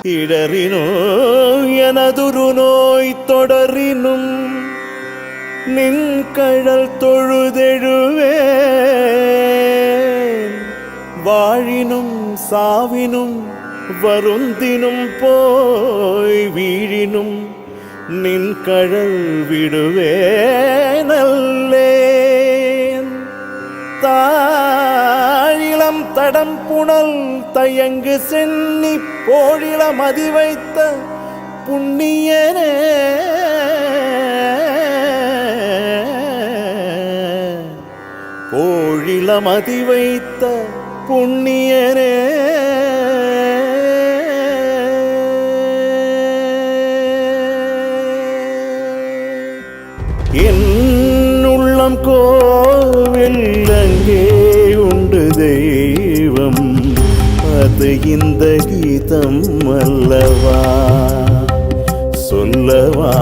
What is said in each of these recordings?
இடறினோ எனதுரு நோய் தொடரினும் நின் கழல் தொழுதெழுவேன் வாழினும் சாவினும் வருந்தினும் போய் வீழினும் நின் கழல் விடுவேனல்லேன் தாழிலம் தடம் புனல் தயங்கு சென்னி போழிலம் அதிவைத்த புண்ணியனே போழிலம் அதிவைத்த புண்ணியனே என் உள்ளம் கோவில் அங்கே உண்டு தெய்வம் அது இந்த கீதம் அல்லவா சொல்லவா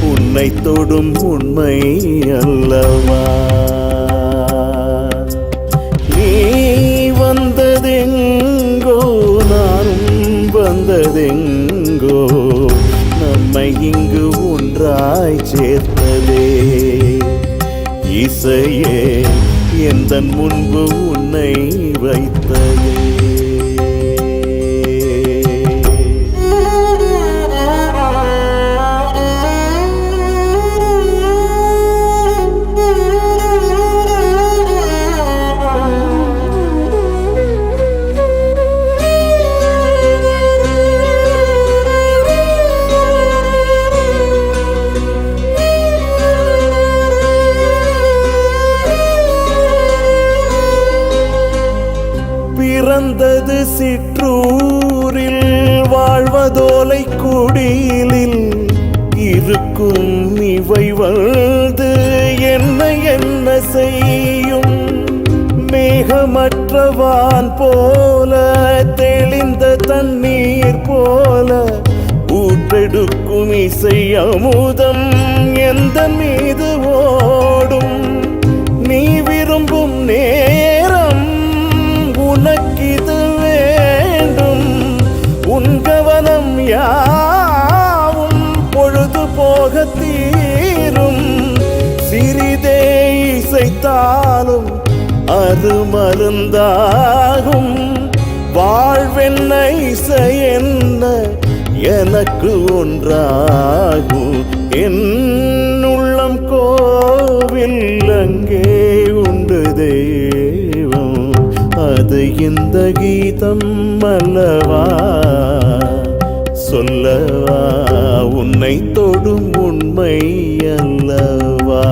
உன்னை தொடும் உண்மை அல்லவா நீ வந்ததெங்கோ நானும் வந்ததெங்கோ நம்மை இங்கு ஒன்றாய் சேர்த்ததே இசையே எந்தன் முன்பு உன்னை வைத்ததே பிறந்தது சிற்றூரில் வாழ்வதோலை குடிலில் இருக்கும் இவை வந்து என்ன என்ன செய்யும் மேகமற்றவான் போல தெளிந்த தண்ணீர் போல ஊற்றெடுக்கும் இசை அமுதம் எந்த மீது ஓடும் நீ விரும்பும் நேரம் உனக்கிது வேண்டும் உன் கவனம் யாவும் பொழுது போக தீரும் சிறிதே இசைத்தாலும் அது மருந்தாகும் வாழ்வென்ன இசை என்ன எனக்கு ஒன்றாகும் என் உள்ளம் கோவில் அங்கே உண்டு தெய்வம் அது இந்த கீதம் அல்லவா சொல்லவா உன்னை தொடும் உண்மை அல்லவா